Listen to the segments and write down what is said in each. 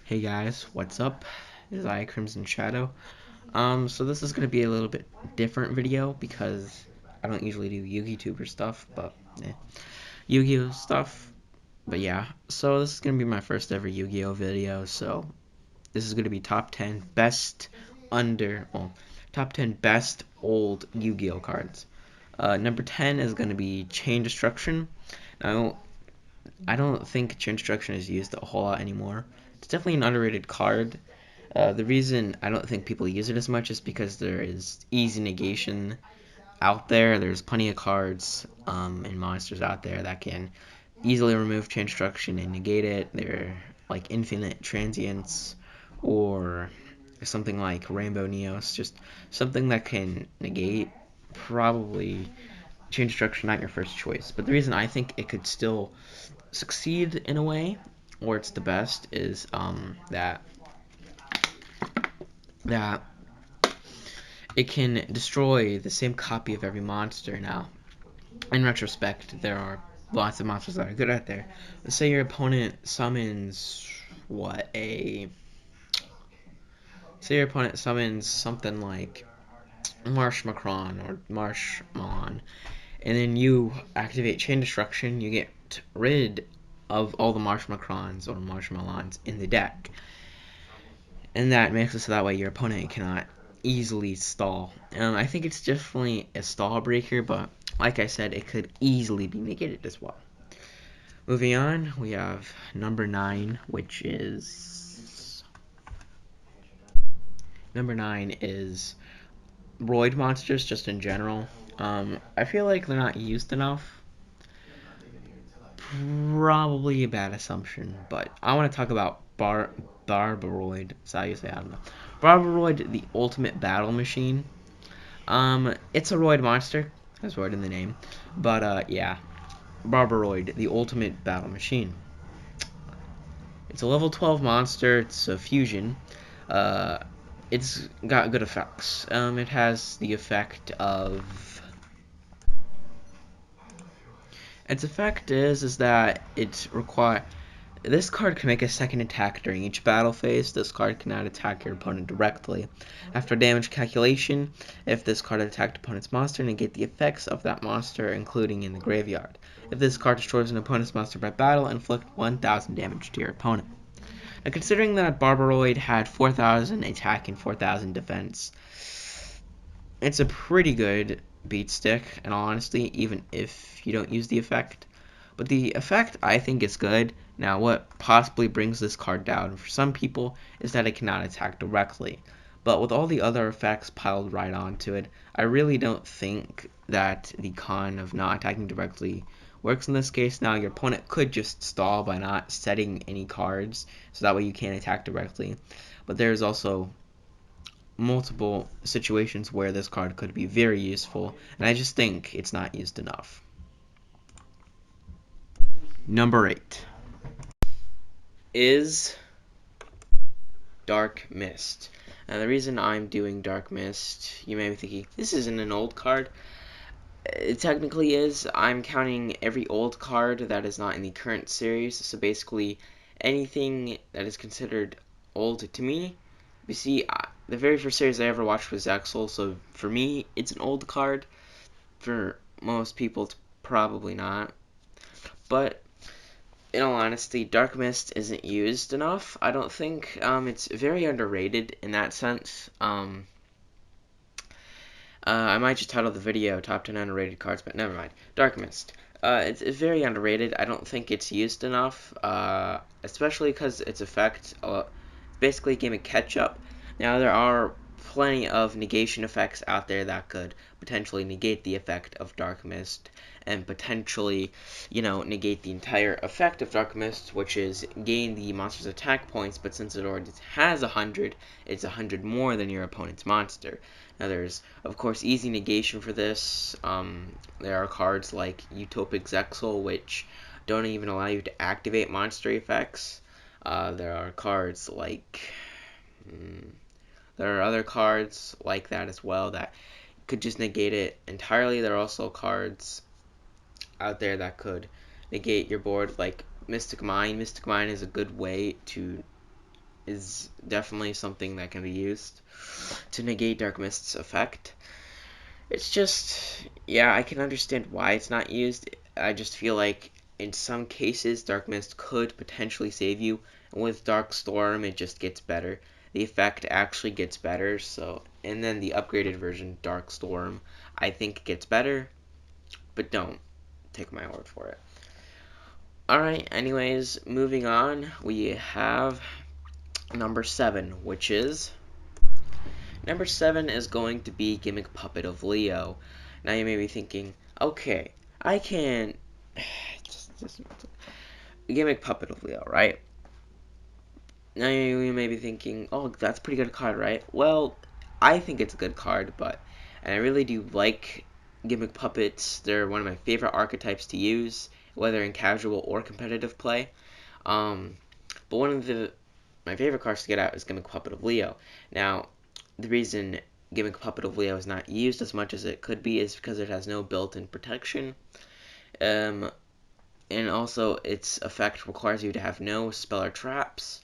Hey guys, what's up? This is I Crimson Shadow. So this is gonna be a little bit different video because I don't usually do YugiTuber stuff, but Yu-Gi-Oh stuff. But yeah, so this is gonna be my first ever Yu-Gi-Oh video. So this is gonna be top 10 best top 10 best old Yu-Gi-Oh cards. Number 10 is gonna be Chain Destruction. Now I don't think Chain Destruction is used a whole lot anymore. It's definitely an underrated card. The reason I don't think people use it as much is because there is easy negation out there. There's plenty of cards and monsters out there that can easily remove Chain Destruction and negate it. They're like Infinite Transients or something like Rainbow Neos, just something that can negate. Probably Chain Destruction not your first choice, but the reason I think it could still succeed in a way, or it's the best, is that it can destroy the same copy of every monster. Now, in retrospect, there are lots of monsters that are good out there. Let's say your opponent summons what a say your opponent summons something like Marsh Macron or Marshmalon, and then you activate Chain Destruction. You get rid of all the Marsh Macrons or Marshmalons in the deck, and that makes it so that way your opponent cannot easily stall. I think it's definitely a stall breaker, but like I said, it could easily be negated as well. Moving on, we have number 9, which is Roid monsters, just in general. I feel like they're not used enough. Probably a bad assumption, but I want to talk about Barbaroid. That's how you say, I don't know. Barbaroid, the ultimate battle machine. It's a Roid monster, has Roid in the name, but yeah, Barbaroid, the ultimate battle machine. It's a level 12 monster. It's a fusion. Uh, it's got good effects. It has the effect of its effect is that this card can make a second attack during each battle phase. This card cannot attack your opponent directly. After damage calculation, if this card attacked opponent's monster, negate the effects of that monster, including in the graveyard. If this card destroys an opponent's monster by battle, inflict 1,000 damage to your opponent. Now, considering that Barbaroid had 4,000 attack and 4,000 defense, it's a pretty good beat stick, in all honesty, even if you don't use the effect. But the effect, I think, is good. Now, what possibly brings this card down for some people is that it cannot attack directly. But with all the other effects piled right onto it, I really don't think that the con of not attacking directly works in this case. Now, your opponent could just stall by not setting any cards, so that way you can't attack directly. But there's also multiple situations where this card could be very useful, and I just think it's not used enough. Number 8 is Dark Mist. Now, the reason I'm doing Dark Mist, you may be thinking, this isn't an old card. It technically is. I'm counting every old card that is not in the current series, so basically anything that is considered old to me. You see, the very first series I ever watched was Zexal, so for me, it's an old card. For most people, it's probably not. But in all honesty, Dark Mist isn't used enough. I don't think. It's very underrated in that sense. I might just title the video Top 10 Underrated Cards, but never mind. Dark Mist. It's very underrated. I don't think it's used enough, especially because its effect, basically a game of catch-up. Now, there are plenty of negation effects out there that could potentially negate the effect of Dark Mist, and potentially, negate the entire effect of Dark Mist, which is gain the monster's attack points, but since it already has 100, it's 100 more than your opponent's monster. Now, there's, of course, easy negation for this. There are cards like Utopic Zexal, which don't even allow you to activate monster effects. There are cards like... there are other cards like that as well that could just negate it entirely. There are also cards out there that could negate your board, like Mystic Mine. Mystic Mine is a good way to is definitely something that can be used to negate Dark Mist's effect. It's just, yeah, I can understand why it's not used. I just feel like in some cases, Dark Mist could potentially save you. And with Dark Storm, it just gets better. The effect actually gets better. So, and then the upgraded version, Dark Storm, I think gets better, but don't take my word for it. Alright, anyways, moving on, we have number 7, which is number 7 is going to be Gimmick Puppet of Leo. Now you may be thinking, okay, I can just Gimmick Puppet of Leo, right? Now you may be thinking, oh, that's a pretty good card, right? Well, I think it's a good card, and I really do like Gimmick Puppets. They're one of my favorite archetypes to use, whether in casual or competitive play. Um, but one of my favorite cards to get out is Gimmick Puppet of Leo. Now, the reason Gimmick Puppet of Leo is not used as much as it could be is because it has no built-in protection. And also, its effect requires you to have no spell or traps.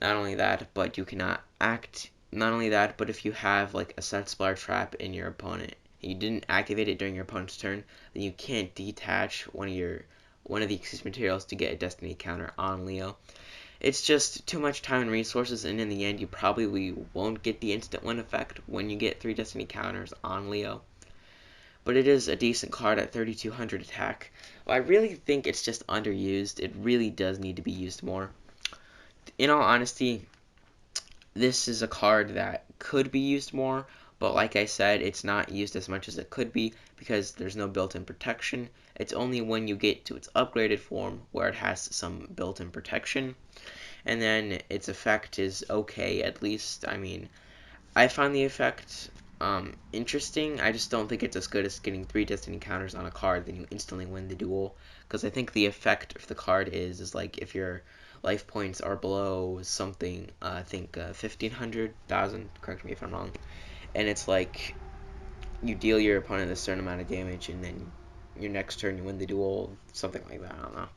Not only that, but you cannot act. Not only that, but if you have like a set spell or trap in your opponent, and you didn't activate it during your opponent's turn, then you can't detach one of the excuse materials to get a destiny counter on Leo. It's just too much time and resources, and in the end, you probably won't get the instant win effect when you get 3 destiny counters on Leo. But it is a decent card at 3200 attack. Well, I really think it's just underused. It really does need to be used more. In all honesty, this is a card that could be used more, but like I said, it's not used as much as it could be because there's no built-in protection. It's only when you get to its upgraded form where it has some built-in protection, and then its effect is okay, at least. I mean, I find the effect interesting. I just don't think it's as good as getting 3 destiny counters on a card, then you instantly win the duel. Because I think the effect of the card is like if your life points are below something, I think 1500, 1000, correct me if I'm wrong. And it's like you deal your opponent a certain amount of damage, and then your next turn you win the duel, something like that. I don't know.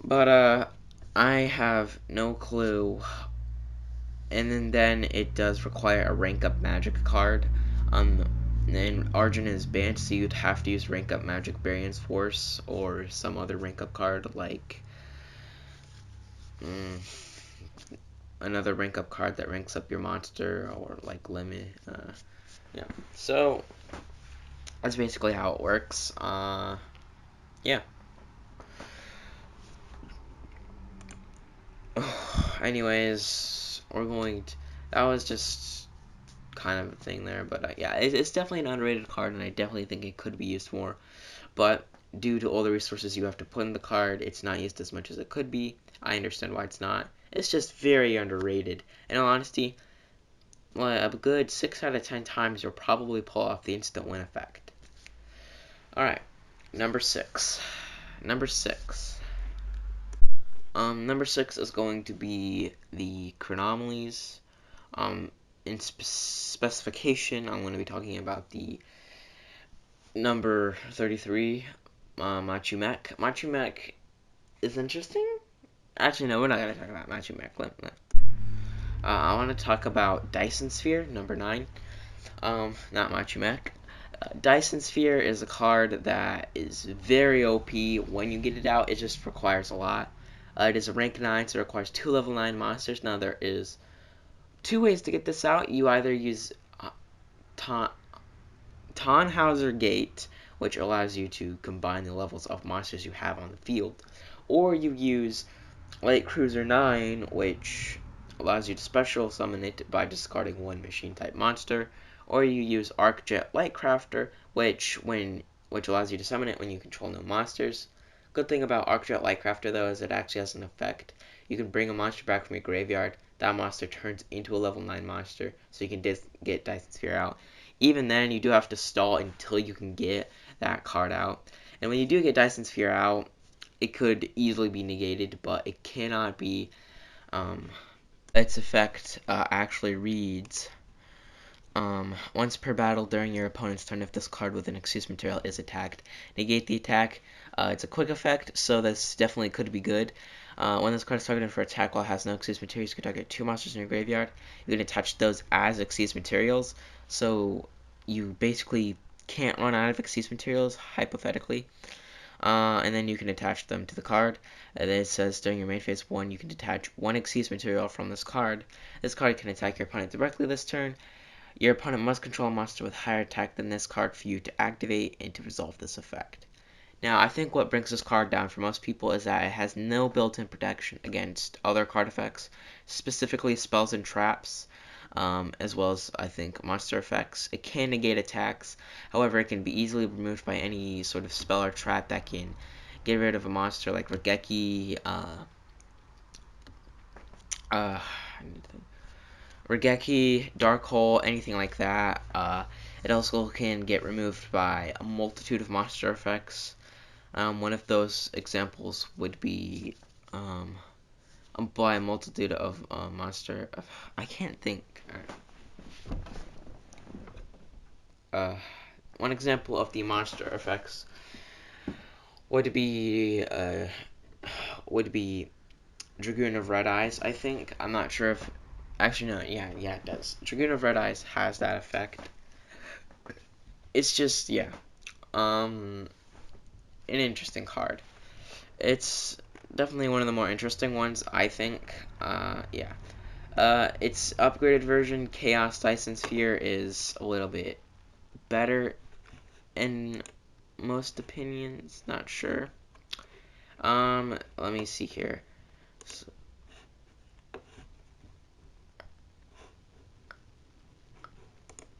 But I have no clue. And then it does require a rank up magic card. And Argent is banned, so you'd have to use rank up Magic Variance Force or some other rank up card like another rank up card that ranks up your monster or like Limit. Yeah. So that's basically how it works. Yeah. Anyways, that was just kind of a thing there, but yeah, it's definitely an underrated card, and I definitely think it could be used more. But due to all the resources you have to put in the card, it's not used as much as it could be. I understand why it's not. It's just very underrated. In all honesty, well, a good 6 out of 10 times you'll probably pull off the instant win effect. Alright, number 6. Number 6. Number 6 is going to be the Chronomalies. In specification, I'm going to be talking about the number 33, Machu Mech. Machu Mech is interesting. Actually, no, we're not going to talk about Machu Mech. I want to talk about Dyson Sphere, number 9. Not Machu Mech. Dyson Sphere is a card that is very OP. When you get it out, it just requires a lot. It is a rank 9, so it requires 2 level 9 monsters. Now, there is 2 ways to get this out. You either use Tannhauser Gate, which allows you to combine the levels of monsters you have on the field, or you use Light Cruiser 9, which allows you to special summon it by discarding 1 machine type monster, or you use Arcjet Lightcrafter, which allows you to summon it when you control no monsters. Good thing about Arcjet Lightcrafter though is it actually has an effect. You can bring a monster back from your graveyard, that monster turns into a level 9 monster, so you can get Dyson Sphere out. Even then, you do have to stall until you can get that card out. And when you do get Dyson Sphere out, it could easily be negated, but it cannot be. Its effect actually reads, once per battle during your opponent's turn, if this card with an excuse material is attacked, negate the attack. It's a quick effect, so this definitely could be good. When this card is targeted for attack while it has no Xyz materials, you can target 2 monsters in your graveyard. You can attach those as Xyz materials, so you basically can't run out of Xyz materials, hypothetically. And then you can attach them to the card. And then it says during your main phase 1, you can detach 1 Xyz material from this card. This card can attack your opponent directly this turn. Your opponent must control a monster with higher attack than this card for you to activate and to resolve this effect. Now, I think what brings this card down for most people is that it has no built-in protection against other card effects, specifically spells and traps, as well as, I think, monster effects. It can negate attacks, however, it can be easily removed by any sort of spell or trap that can get rid of a monster like Regeki, Dark Hole, anything like that. It also can get removed by a multitude of monster effects. One of those examples would be by a multitude of monster. I can't think. One example of the monster effects would be Dragoon of Red Eyes. I think. I'm not sure if. Actually, no. Yeah, it does. Dragoon of Red Eyes has that effect. It's just an interesting card. It's definitely one of the more interesting ones, I think. Its upgraded version, Chaos Dyson Sphere, is a little bit better in most opinions. Not sure. Let me see here. So,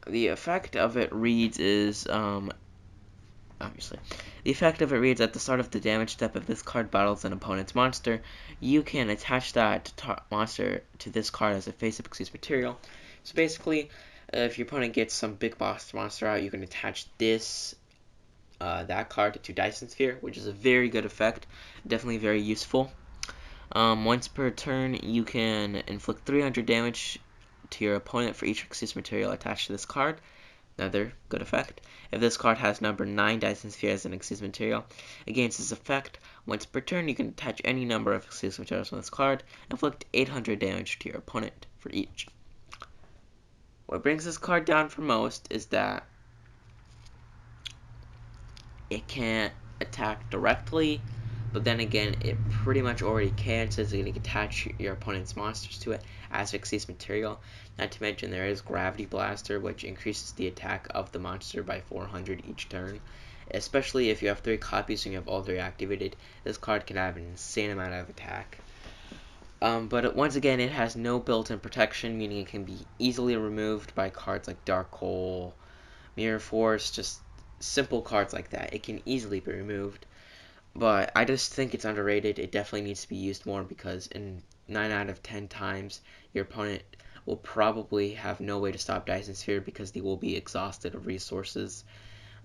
the effect of it reads is, obviously. The effect of it reads, at the start of the damage step, if this card battles an opponent's monster, you can attach that monster to this card as a face-up Xyz material. So basically, if your opponent gets some big boss monster out, you can attach that card to Dyson Sphere, which is a very good effect, definitely very useful. Once per turn, you can inflict 300 damage to your opponent for each Xyz material attached to this card. Another good effect. If this card has number 9 Dyson Sphere as an Xyz material, against this effect, once per turn you can attach any number of Xyz materials on this card and inflict 800 damage to your opponent for each. What brings this card down for most is that it can't attack directly, but then again, it pretty much already can, so it's going to attach your opponent's monsters to it as Xyz material. Not to mention, there is Gravity Blaster, which increases the attack of the monster by 400 each turn. Especially if you have 3 copies and you have all 3 activated, this card can have an insane amount of attack. But once again, it has no built-in protection, meaning it can be easily removed by cards like Dark Hole, Mirror Force, just simple cards like that. It can easily be removed. But I just think it's underrated. It definitely needs to be used more because in 9 out of 10 times, your opponent will probably have no way to stop Dyson Sphere because they will be exhausted of resources.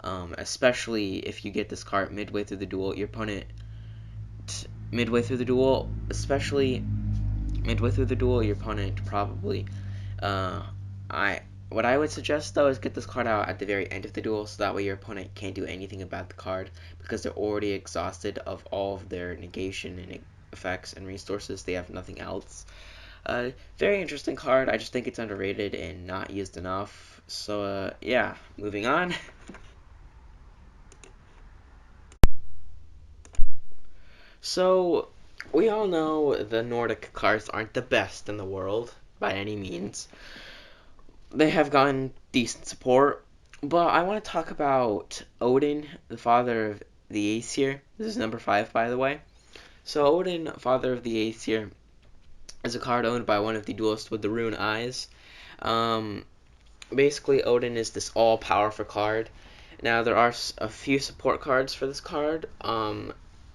Especially if you get this card midway through the duel, your opponent your opponent probably what I would suggest though is get this card out at the very end of the duel, so that way your opponent can't do anything about the card because they're already exhausted of all of their negation and effects and resources. They have nothing else. Very interesting card. I just think it's underrated and not used enough. So yeah, moving on. So we all know the Nordic cards aren't the best in the world by any means. They have gotten decent support, but I want to talk about Odin, the father of the Aesir. This is number 5, by the way. So Odin, father of the Aesir, is a card owned by one of the duelists with the rune eyes. Basically, Odin is this all-powerful card. Now, there are a few support cards for this card.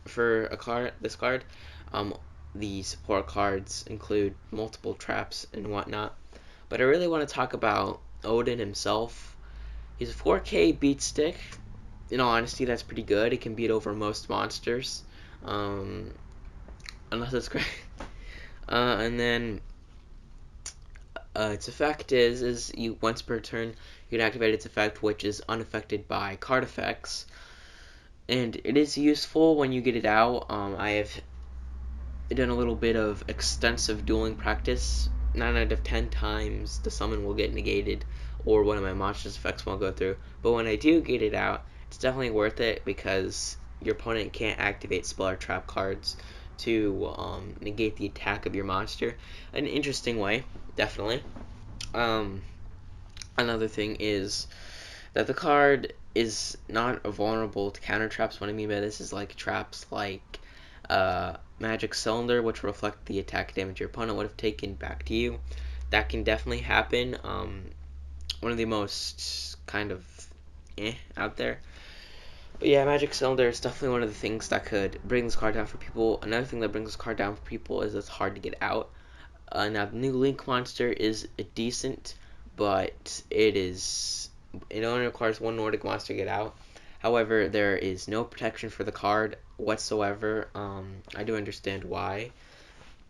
This card, the support cards include multiple traps and whatnot. But I really want to talk about Odin himself. He's a 4K beat stick. In all honesty, that's pretty good. It can beat over most monsters, unless it's great. And then its effect is you once per turn you can activate its effect, which is unaffected by card effects, and it is useful when you get it out. done a little bit of extensive dueling practice, 9 out of 10 times the summon will get negated or one of my monster's effects won't go through. But when I do get it out, it's definitely worth it because your opponent can't activate spell or trap cards to negate the attack of your monster. An interesting way, definitely. Um, Another thing is that the card is not vulnerable to counter traps. What I mean by this is like traps like Magic Cylinder, which reflect the attack damage your opponent would have taken back to you. That can definitely happen. One of the most kind of out there. But yeah, Magic Cylinder is definitely one of the things that could bring this card down for people. Another thing that brings this card down for people is it's hard to get out. Now the new Link monster is decent, but it only requires one Nordic monster to get out. However, there is no protection for the card whatsoever. I do understand why,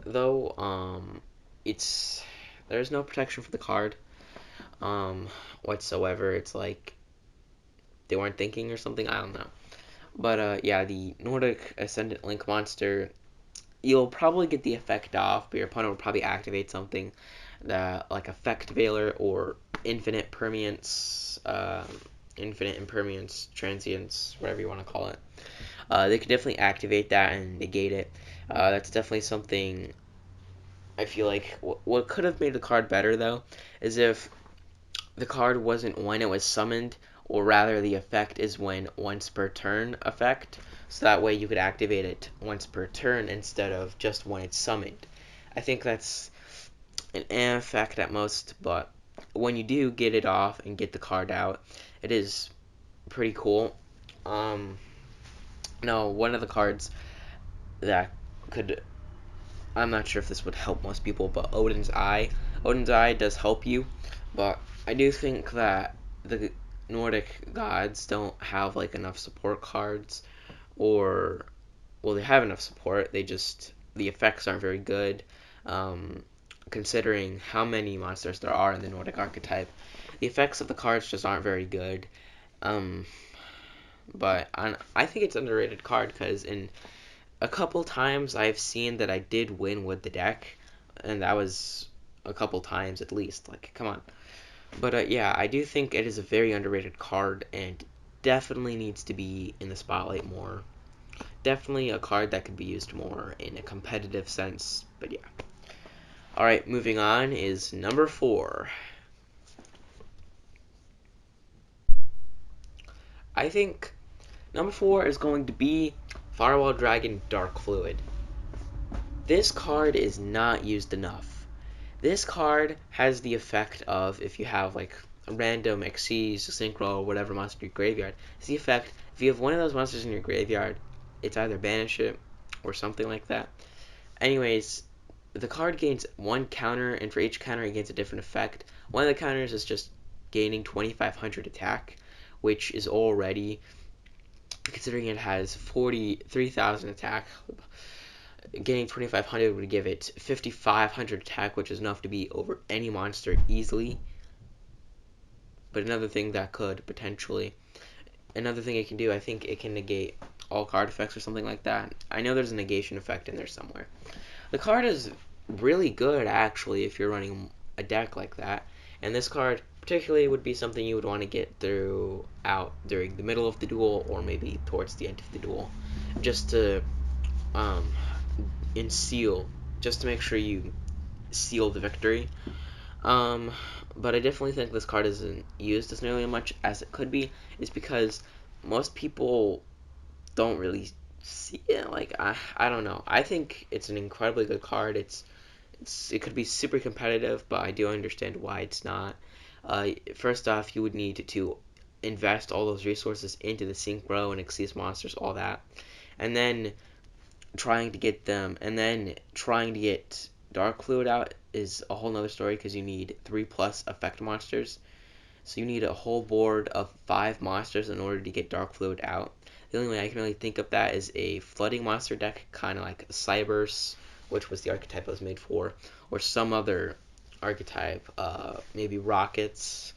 though. It's There's no protection for the card whatsoever. It's like they weren't thinking or something. I don't know. But yeah, the Nordic Ascendant Link monster, you'll probably get the effect off, but your opponent will probably activate something that like Effect Veiler or Infinite Impermanence, Transience, whatever you want to call it. They could definitely activate that and negate it. That's definitely something I feel like what could have made the card better though is if the card wasn't when it was summoned, or rather the effect is when once per turn effect, so that way you could activate it once per turn instead of just when it's summoned. I think that's an effect at most, but when you do get it off and get the card out, it is pretty cool. Um, no, one of the cards that could, I'm not sure if this would help most people, but Odin's Eye. Odin's Eye does help you, but I do think that the Nordic gods don't have like enough support cards, or well, they have enough support. The effects aren't very good, considering how many monsters there are in the Nordic archetype. The effects of the cards just aren't very good. Um, but I think it's an underrated card because in a couple times I've seen that I did win with the deck, and that was a couple times at least. Like, come on. But yeah, I do think it is a very underrated card and definitely needs to be in the spotlight more. Definitely a card that could be used more in a competitive sense. But yeah. Alright, moving on is number 4. I think number 4 is going to be Firewall Dragon Dark Fluid. This card is not used enough. This card has the effect of, if you have like a random Xyz, Synchro, or whatever monster in your graveyard, it's the effect, if you have one of those monsters in your graveyard, it's either banish it or something like that. Anyways, the card gains one counter, and for each counter it gains a different effect. One of the counters is just gaining 2500 attack, which is already, considering it has 43,000 attack, getting 2500 would give it 5500 attack, which is enough to beat over any monster easily. But another thing that could potentially, another thing it can do, I think it can negate all card effects or something like that. I know there's a negation effect in there somewhere. The card is really good, actually, if you're running a deck like that. And this card particularly would be something you would want to get throughout during the middle of the duel or maybe towards the end of the duel, just to um, seal, just to make sure you seal the victory. Um, but I definitely think this card isn't used as nearly as much as it could be. Is because most people don't really see it. Like I don't know. I think it's an incredibly good card. It could be super competitive, but I do understand why it's not. First off, you would need to invest all those resources into the Synchro and Xyz monsters, all that, and then trying to get Dark Fluid out is a whole nother story because you need 3+ effect monsters. So you need a whole board of 5 monsters in order to get Dark Fluid out. The only way I can really think of that is a flooding monster deck, kind of like Cybers, which was the archetype it was made for, or some other archetype, maybe Rockets.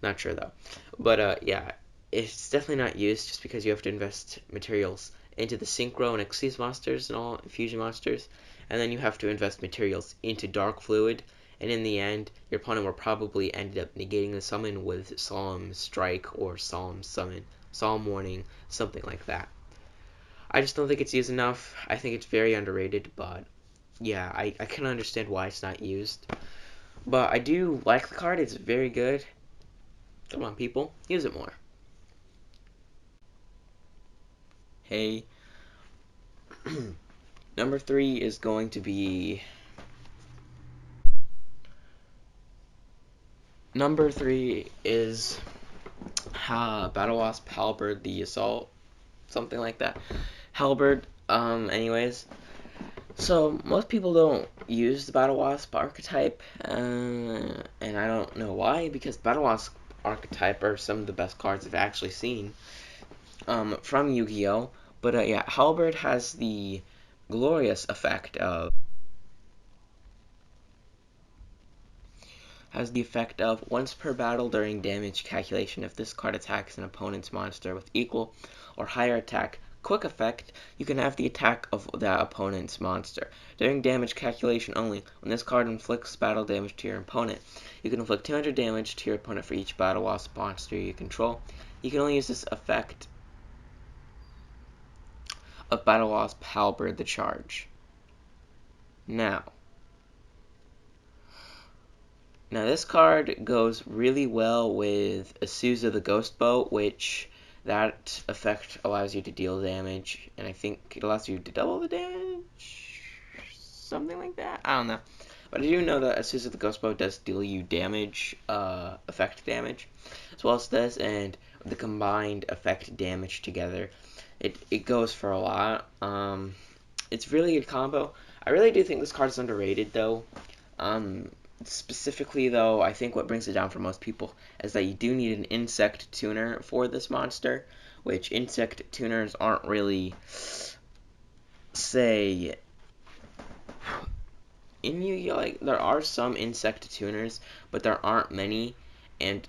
Not sure though. But yeah, it's definitely not used just because you have to invest materials into the Synchro and Xyz monsters and all Fusion monsters, and then you have to invest materials into Dark Fluid, and in the end, your opponent will probably end up negating the summon with Solemn Strike or Solemn Summon, Solemn Warning, something like that. I just don't think it's used enough. I think it's very underrated, but yeah, I can understand why it's not used. But I do like the card. It's very good. Come on, people. Use it more. Hey. Number 3 is going to be... Number 3 is Battle Wasp Halberd the Assault. Something like that. Halberd, anyways. So, most people don't use the Battle Wasp archetype, and I don't know why, because Battle Wasp archetype are some of the best cards I've actually seen from Yu-Gi-Oh! But yeah, Halberd has the glorious effect of once per battle during damage calculation, if this card attacks an opponent's monster with equal or higher attack quick effect, you can have the attack of that opponent's monster. During damage calculation only, when this card inflicts battle damage to your opponent, you can inflict 200 damage to your opponent for each Battle Wasp monster you control. You can only use this effect of Battle Wasp Halberd the Charge. Now this card goes really well with Azusa the Ghost Boat, which that effect allows you to deal damage, and I think it allows you to double the damage? Something like that? I don't know. But I do know that Azusa the Ghost Boat does deal you damage, effect damage, as well as this, and the combined effect damage together, it goes for a lot. It's really good combo. I really do think this card is underrated, though. Specifically, though, I think what brings it down for most people is that you do need an insect tuner for this monster, which insect tuners aren't really, say, in Yu-Gi-Oh! Like, there are some insect tuners, but there aren't many, and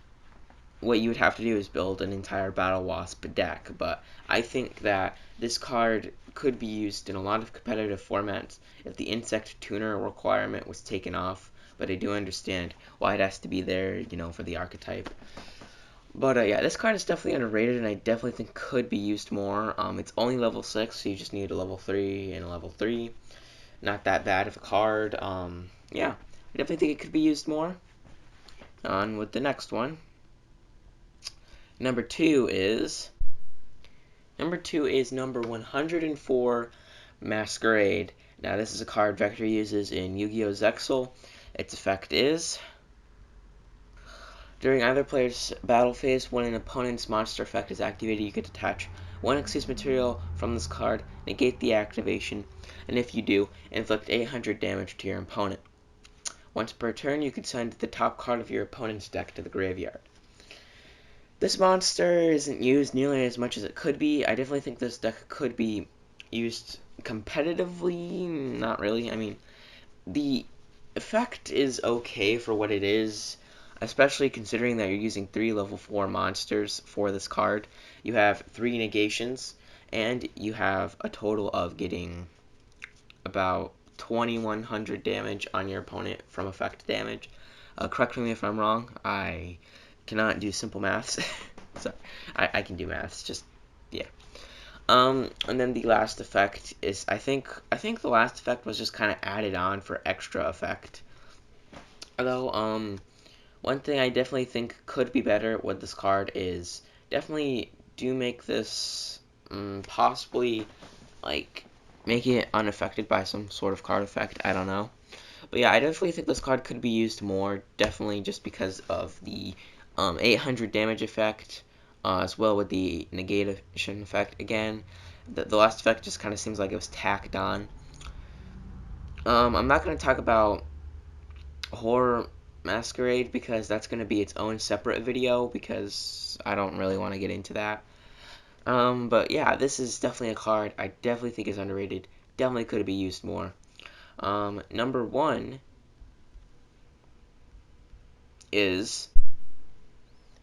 what you would have to do is build an entire Battle Wasp deck, but I think that this card could be used in a lot of competitive formats if the insect tuner requirement was taken off, but I do understand why it has to be there, for the archetype. But yeah, this card is definitely underrated, and I definitely think could be used more. It's only level 6, so you just need a level 3 and a level 3. Not that bad of a card. Yeah, I definitely think it could be used more. On with the next one. Number 2 is number 104, Masquerade. Now, this is a card Vector uses in Yu-Gi-Oh! Zexal. Its effect is, during either player's battle phase, when an opponent's monster effect is activated, you can attach one Xyz material from this card, negate the activation, and if you do, inflict 800 damage to your opponent. Once per turn, you can send the top card of your opponent's deck to the graveyard. This monster isn't used nearly as much as it could be. I definitely think this deck could be used competitively. Not really. I mean, the effect is okay for what it is, especially considering that you're using 3 level 4 monsters for this card. You have 3 negations, and you have a total of getting about 2100 damage on your opponent from effect damage. Correct me if I'm wrong. I cannot do simple maths. So I can do maths, just yeah. And then the last effect is I think the last effect was just kind of added on for extra effect. Although one thing I definitely think could be better with this card is definitely do make this possibly like make it unaffected by some sort of card effect. I don't know. But yeah, I definitely think this card could be used more, definitely just because of the 800 damage effect, as well with the negation effect again. The last effect just kind of seems like it was tacked on. I'm not going to talk about Horror Masquerade because that's going to be its own separate video because I don't really want to get into that. But yeah, this is definitely a card I definitely think is underrated. Definitely could be used more. Number 1 is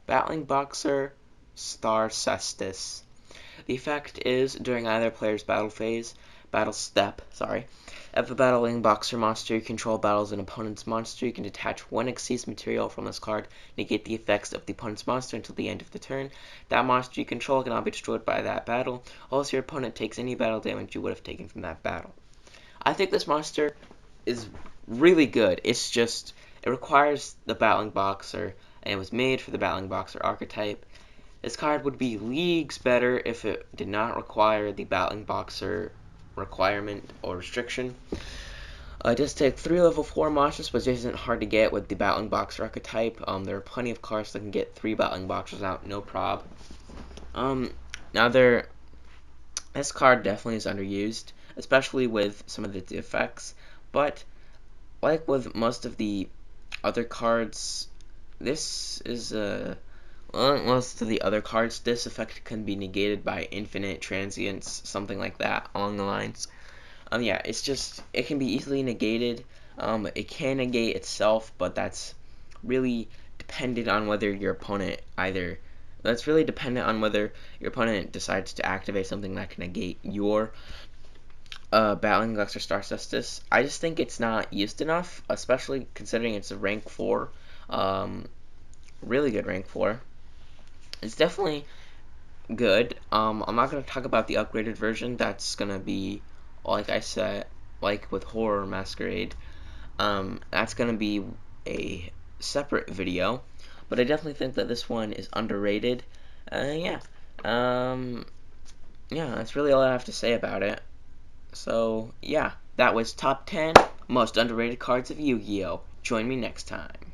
Battling Boxer Star Cestus. The effect is during either player's battle step, If a battling boxer monster you control battles an opponent's monster, you can detach one Xyz material from this card, negate the effects of the opponent's monster until the end of the turn. That monster you control cannot be destroyed by that battle. Also, your opponent takes any battle damage you would have taken from that battle. I think this monster is really good. It's just, it requires the battling boxer, and it was made for the battling boxer archetype. This card would be leagues better if it did not require the battling boxer requirement or restriction. It does take 3 level 4 monsters, but it isn't hard to get with the battling boxer archetype. There are plenty of cards that can get 3 battling boxers out, no prob. This card definitely is underused, especially with some of the effects, but like with most of the other cards, this is most of the other cards, this effect can be negated by infinite transients, something like that along the lines. Yeah, it's just, it can be easily negated. It can negate itself, but that's really dependent on whether your opponent decides to activate something that can negate your battling boxer Star Cestus. I just think it's not used enough, especially considering it's a rank 4. Really good rank 4. It's definitely good. I'm not going to talk about the upgraded version. That's going to be, like I said, like with Horror Masquerade. That's going to be a separate video. But I definitely think that this one is underrated. Yeah. Yeah, that's really all I have to say about it. So, yeah, that was top 10 most underrated cards of Yu-Gi-Oh! Join me next time.